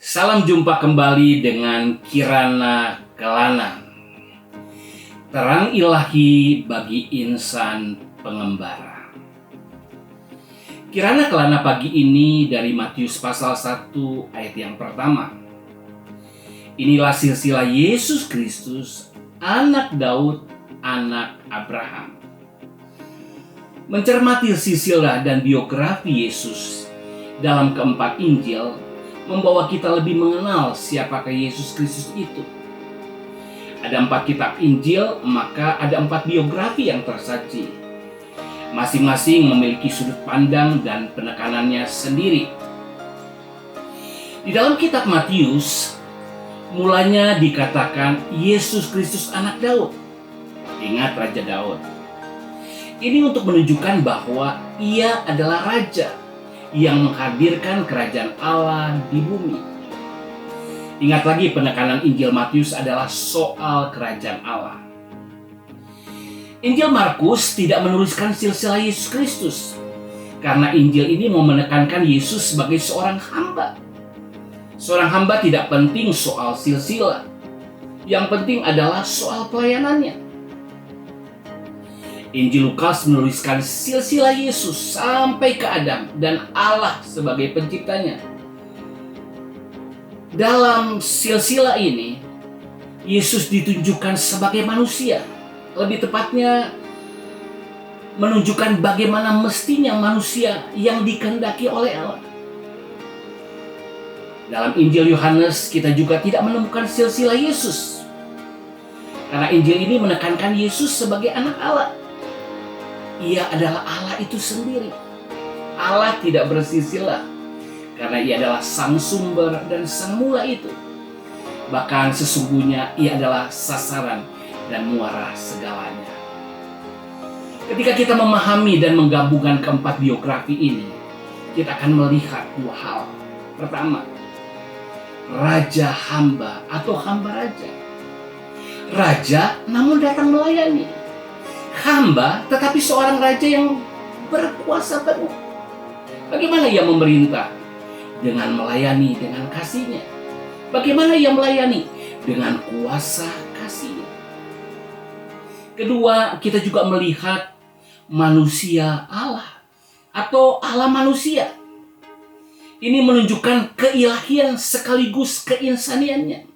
Salam jumpa kembali dengan Kirana Kelana, terang ilahi bagi insan pengembara. Kirana Kelana pagi ini dari Matius pasal 1 ayat yang pertama. Inilah silsilah Yesus Kristus, anak Daud, anak Abraham. Mencermati silsilah dan biografi Yesus dalam keempat Injil membawa kita lebih mengenal siapakah Yesus Kristus itu. Ada 4 kitab Injil, maka ada 4 biografi yang tersaji. Masing-masing memiliki sudut pandang dan penekanannya sendiri. Di dalam kitab Matius, mulanya dikatakan Yesus Kristus anak Daud. Ingat Raja Daud. Ini untuk menunjukkan bahwa ia adalah raja yang menghadirkan kerajaan Allah di bumi. Ingat lagi, penekanan Injil Matius adalah soal kerajaan Allah. Injil Markus tidak menuliskan silsilah Yesus Kristus, karena Injil ini mau menekankan Yesus sebagai seorang hamba. Seorang hamba tidak penting soal silsilah, yang penting adalah soal pelayanannya. Injil Lukas menuliskan silsilah Yesus sampai ke Adam dan Allah sebagai penciptanya. Dalam silsilah ini, Yesus ditunjukkan sebagai manusia. Lebih tepatnya, menunjukkan bagaimana mestinya manusia yang dikehendaki oleh Allah. Dalam Injil Yohanes, kita juga tidak menemukan silsilah Yesus. Karena Injil ini menekankan Yesus sebagai anak Allah. Ia adalah Allah itu sendiri. Allah tidak bersilsilah, karena ia adalah sang sumber dan sang mula itu. Bahkan sesungguhnya ia adalah sasaran dan muara segalanya. Ketika kita memahami dan menggabungkan keempat biografi ini, kita akan melihat 2 hal. Pertama, raja hamba atau hamba raja. Raja namun datang melayani. Hamba tetapi seorang raja yang berkuasa penuh. Bagaimana ia memerintah? Dengan melayani dengan kasihnya. Bagaimana ia melayani? Dengan kuasa kasihnya. Kedua, kita juga melihat manusia Allah atau Allah manusia. Ini menunjukkan keilahian sekaligus keinsaniannya.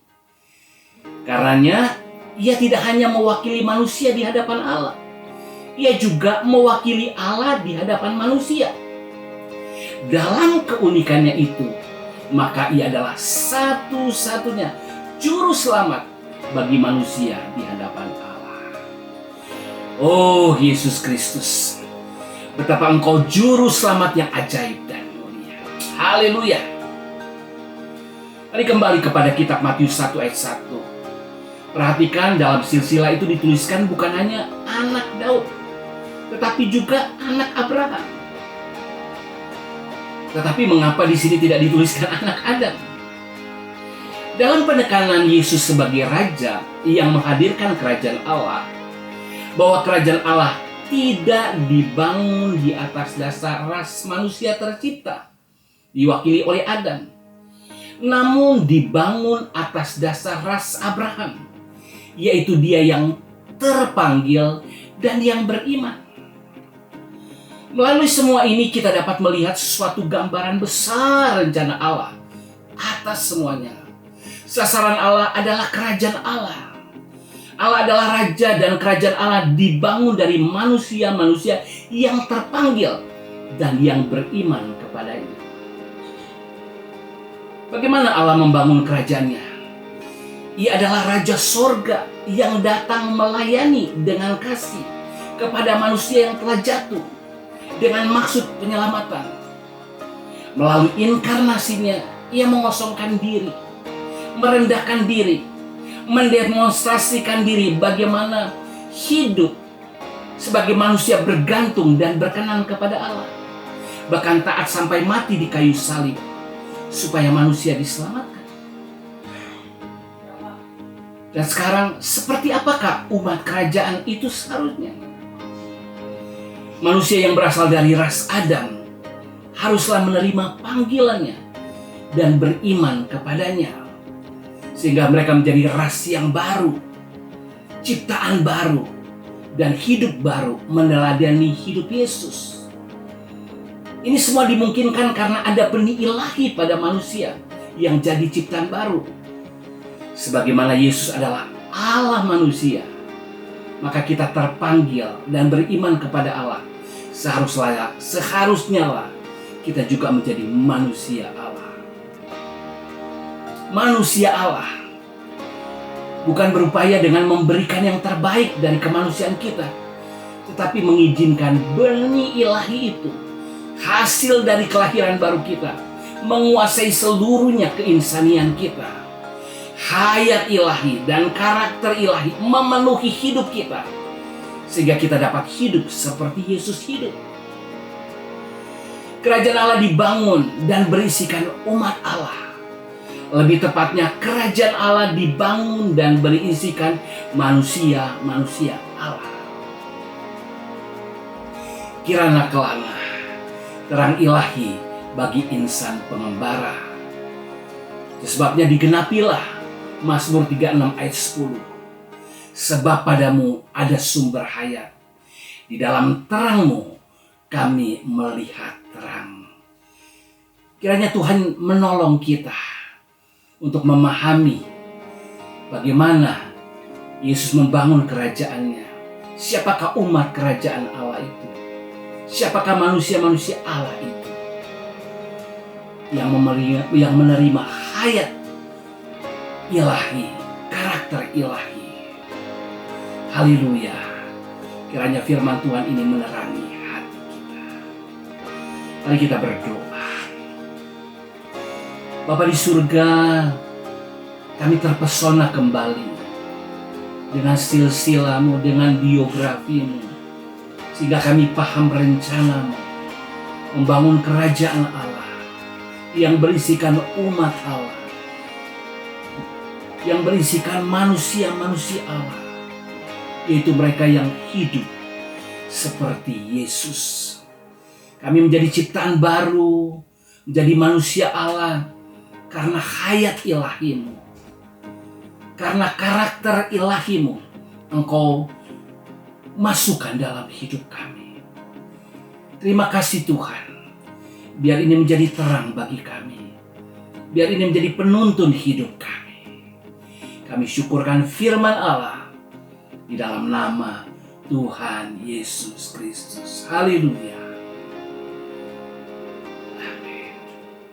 Karenanya ia tidak hanya mewakili manusia di hadapan Allah, ia juga mewakili Allah di hadapan manusia. Dalam keunikannya itu, maka ia adalah satu-satunya juru selamat bagi manusia di hadapan Allah. Oh Yesus Kristus, betapa Engkau juru selamat yang ajaib dan mulia. Haleluya. Mari kembali kepada kitab Matius 1 ayat 1. Perhatikan, dalam silsilah itu dituliskan bukan hanya anak Daud, tetapi juga anak Abraham. Tetapi mengapa di sini tidak dituliskan anak Adam? Dalam penekanan Yesus sebagai raja yang menghadirkan kerajaan Allah, bahwa kerajaan Allah tidak dibangun di atas dasar ras manusia tercipta, diwakili oleh Adam, namun dibangun atas dasar ras Abraham, yaitu dia yang terpanggil dan yang beriman. Melalui semua ini kita dapat melihat suatu gambaran besar rencana Allah atas semuanya. Sasaran Allah adalah kerajaan Allah. Allah adalah raja dan kerajaan Allah dibangun dari manusia-manusia yang terpanggil dan yang beriman kepadanya. Bagaimana Allah membangun kerajaannya? Ia adalah Raja Sorga yang datang melayani dengan kasih kepada manusia yang telah jatuh dengan maksud penyelamatan. Melalui inkarnasinya, ia mengosongkan diri, merendahkan diri, mendemonstrasikan diri bagaimana hidup sebagai manusia bergantung dan berkenan kepada Allah. Bahkan taat sampai mati di kayu salib supaya manusia diselamatkan. Dan sekarang, seperti apakah umat kerajaan itu seharusnya? Manusia yang berasal dari ras Adam haruslah menerima panggilannya dan beriman kepadanya. Sehingga mereka menjadi ras yang baru, ciptaan baru, dan hidup baru meneladani hidup Yesus. Ini semua dimungkinkan karena ada benih ilahi pada manusia yang jadi ciptaan baru. Sebagaimana Yesus adalah Allah manusia, maka kita terpanggil dan beriman kepada Allah. Seharusnya lah kita juga menjadi manusia Allah. Manusia Allah bukan berupaya dengan memberikan yang terbaik dari kemanusiaan kita, tetapi mengizinkan benih ilahi itu, hasil dari kelahiran baru kita, menguasai seluruhnya keinsanian kita. Hayat ilahi dan karakter ilahi memenuhi hidup kita, sehingga kita dapat hidup seperti Yesus hidup. Kerajaan Allah dibangun dan berisikan umat Allah. Lebih tepatnya, kerajaan Allah dibangun dan berisikan manusia-manusia Allah. Kirana kelana terang ilahi bagi insan pengembara. Sebabnya digenapilah Mazmur 36 ayat 10. Sebab padamu ada sumber hayat, di dalam terangmu kami melihat terang. Kiranya Tuhan menolong kita untuk memahami bagaimana Yesus membangun kerajaannya. Siapakah umat kerajaan Allah itu? Siapakah manusia-manusia Allah itu yang menerima hayat ilahi, karakter ilahi. Haleluya. Kiranya firman Tuhan ini menerangi hati kita. Mari kita berdoa. Bapa di surga, kami terpesona kembali dengan silsilamu, dengan biografimu, sehingga kami paham rencanamu membangun kerajaan Allah yang berisikan umat Allah, yang berisikan manusia-manusia Allah, yaitu mereka yang hidup seperti Yesus. Kami menjadi ciptaan baru, menjadi manusia Allah karena hayat ilahimu, karena karakter ilahimu Engkau masukkan dalam hidup kami. Terima kasih Tuhan, biar ini menjadi terang bagi kami, biar ini menjadi penuntun hidup kami. Kami syukurkan firman Allah di dalam nama Tuhan Yesus Kristus. Haleluya.